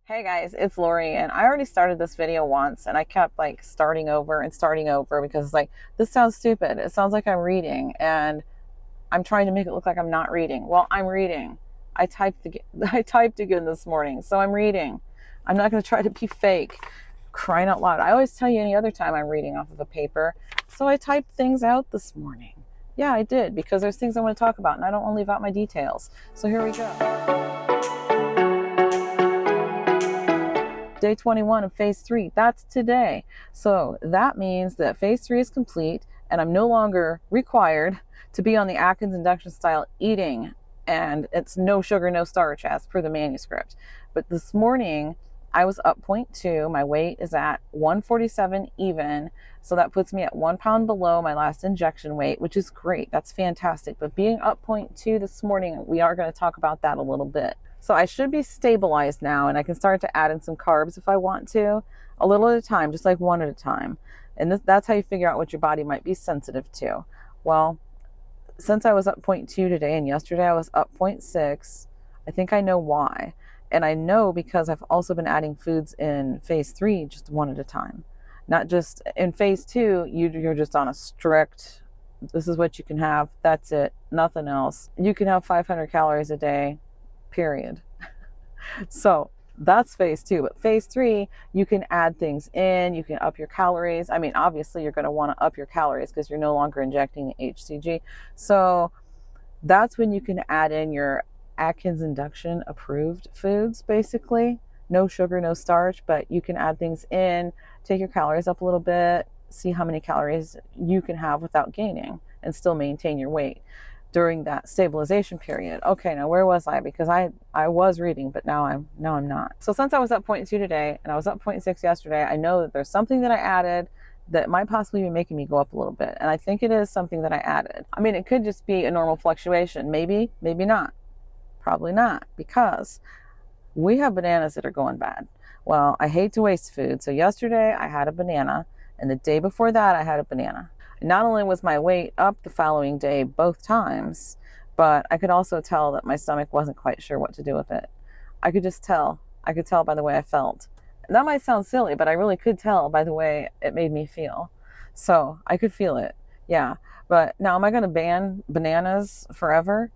Hey guys, it's Lori, and I already started this video once, and I kept like starting over and starting over because like this sounds stupid. It sounds like I'm reading, and I'm trying to make it look like I'm not reading. Well, I'm reading. I typed again this morning, so I'm reading. I'm not going to try to be fake. Crying out loud. I always tell you any other time I'm reading off of a paper. So I typed things out this morning. Yeah, I did because there's things I want to talk about, and I don't want to leave out my details. So here we go. Day 21 of phase 3. That's today. So that means that phase 3 is complete and I'm no longer required to be on the Atkins induction style eating. And it's no sugar, no starch as per the manuscript. But this morning I was up 0.2. My weight is at 147 even. So that puts me at 1 pound below my last injection weight, which is great. That's fantastic. But being up 0.2 this morning, we are going to talk about that a little bit. So I should be stabilized now, and I can start to add in some carbs if I want to, a little at a time, just like one at a time. And that's how you figure out what your body might be sensitive to. Well, since I was up 0.2 today and yesterday I was up 0.6, I think I know why. And I know because I've also been adding foods in phase 3 just one at a time. Not just in phase 2, you're just on a strict, this is what you can have, that's it, nothing else. You can have 500 calories a day, period. So that's phase 2. But phase 3, you can add things in, you can up your calories. I mean, obviously you're going to want to up your calories because you're no longer injecting the HCG. So that's when you can add in your Atkins induction approved foods, basically. No sugar, no starch, but you can add things in, take your calories up a little bit, see how many calories you can have without gaining and still maintain your weight during that stabilization period. Okay, now where was I? Because I was reading, but now I'm not. So since I was up 0.2 today and I was up 0.6 yesterday, I know that there's something that I added that might possibly be making me go up a little bit. And I think it is something that I added. I mean, it could just be a normal fluctuation. Maybe, maybe not. Probably not, because we have bananas that are going bad. Well, I hate to waste food. So yesterday I had a banana, and the day before that I had a banana. Not only was my weight up the following day both times, but I could also tell that my stomach wasn't quite sure what to do with it. I could just tell. I could tell by the way I felt. And that might sound silly, but I really could tell by the way it made me feel. So I could feel it. Yeah. But now, am I going to ban bananas forever?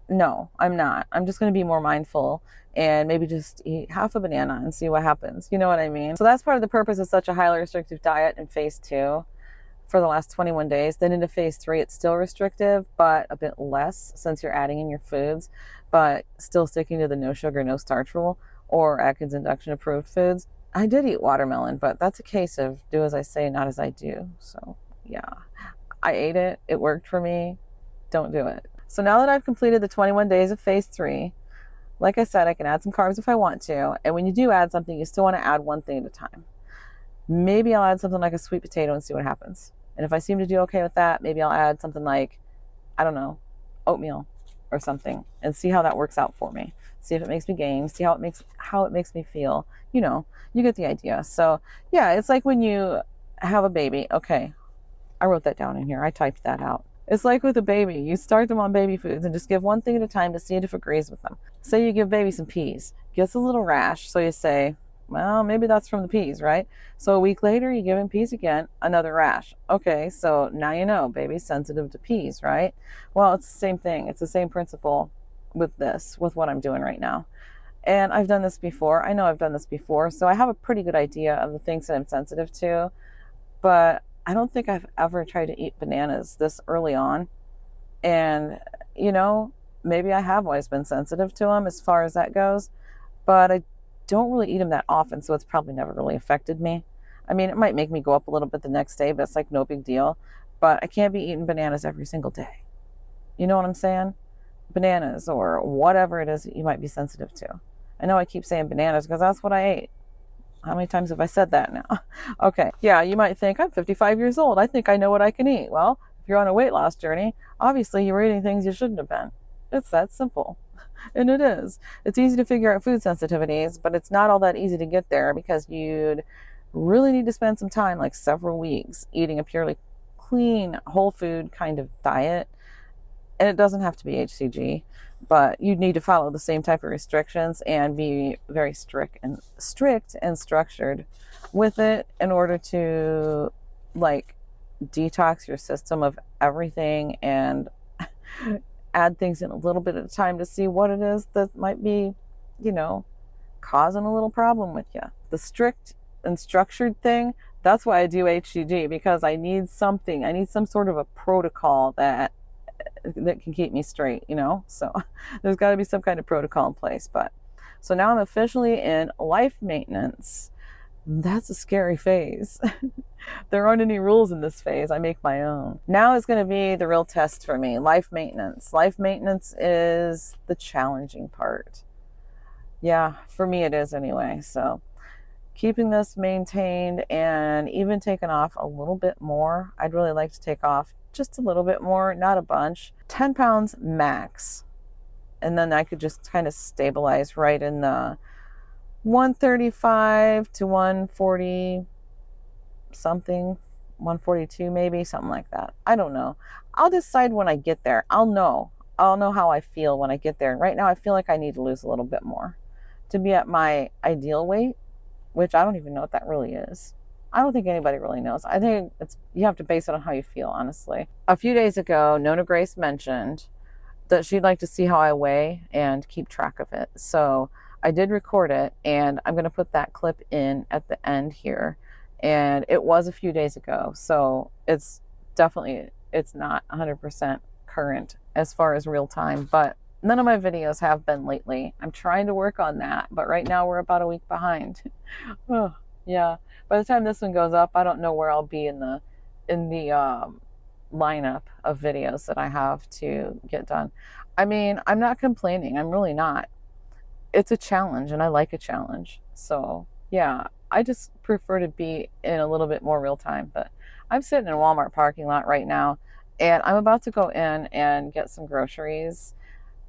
No, I'm not. I'm just going to be more mindful and maybe just eat half a banana and see what happens. You know what I mean? So that's part of the purpose of such a highly restrictive diet in phase 2 for the last 21 days. Then into phase 3, it's still restrictive, but a bit less since you're adding in your foods, but still sticking to the no sugar, no starch rule or Atkins induction approved foods. I did eat watermelon, but that's a case of do as I say, not as I do. So yeah, I ate it. It worked for me. Don't do it. So now that I've completed the 21 days of phase 3, like I said, I can add some carbs if I want to. And when you do add something, you still want to add one thing at a time. Maybe I'll add something like a sweet potato and see what happens. And if I seem to do okay with that, maybe I'll add something like, I don't know, oatmeal or something and see how that works out for me. See if it makes me gain, see how it makes me feel. You know, you get the idea. So yeah, it's like when you have a baby. Okay, I wrote that down in here. I typed that out. It's like with a baby. You start them on baby foods and just give one thing at a time to see if it agrees with them. Say you give baby some peas, gets a little rash, so you say, well, maybe that's from the peas, right? So a week later, you give him peas again, another rash. Okay, so now you know baby's sensitive to peas, right? Well, it's the same thing. It's the same principle with what I'm doing right now. And I've done this before. I know I've done this before, so I have a pretty good idea of the things that I'm sensitive to, but I don't think I've ever tried to eat bananas this early on. And, you know, maybe I have always been sensitive to them as far as that goes, but I don't really eat them that often, so it's probably never really affected me. I mean, it might make me go up a little bit the next day, but it's like no big deal. But I can't be eating bananas every single day. You know what I'm saying? Bananas or whatever it is that you might be sensitive to. I know I keep saying bananas because that's what I ate. How many times have I said that now? Okay. Yeah, you might think I'm 55 years old. I think I know what I can eat. Well, if you're on a weight loss journey, obviously you were eating things you shouldn't have been. It's that simple. And it is. It's easy to figure out food sensitivities, but it's not all that easy to get there because you'd really need to spend some time, like several weeks, eating a purely clean, whole food kind of diet. and it doesn't have to be HCG, but you need to follow the same type of restrictions and be very strict and structured with it in order to like detox your system of everything and add things in a little bit at a time to see what it is that might be, you know, causing a little problem with you. The strict and structured thing, that's why I do HCG, because I need something. I need some sort of a protocol that can keep me straight, you know? So there's got to be some kind of protocol in place. But so now I'm officially in life maintenance. That's a scary phase. There aren't any rules in this phase. I make my own. Now is going to be the real test for me, life maintenance. Life maintenance is the challenging part. Yeah, for me it is anyway. So keeping this maintained and even taking off a little bit more. I'd really like to take off just a little bit more, not a bunch. 10 pounds max. And then I could just kind of stabilize right in the 135 to 140 something, 142 maybe, something like that. I don't know. I'll decide when I get there. I'll know how I feel when I get there. And right now I feel like I need to lose a little bit more to be at my ideal weight, which I don't even know what that really is. I don't think anybody really knows. I think you have to base it on how you feel, honestly. A few days ago, Nona Grace mentioned that she'd like to see how I weigh and keep track of it. So I did record it, and I'm going to put that clip in at the end here. And it was a few days ago, so it's not 100% current as far as real time, but none of my videos have been lately. I'm trying to work on that, but right now we're about a week behind. Oh, yeah. By the time this one goes up, I don't know where I'll be in the lineup of videos that I have to get done. I mean, I'm not complaining. I'm really not. It's a challenge, and I like a challenge. So, yeah, I just prefer to be in a little bit more real time. But I'm sitting in a Walmart parking lot right now, and I'm about to go in and get some groceries.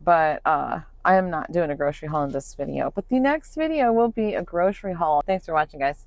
But I am not doing a grocery haul in this video. But the next video will be a grocery haul. Thanks for watching, guys.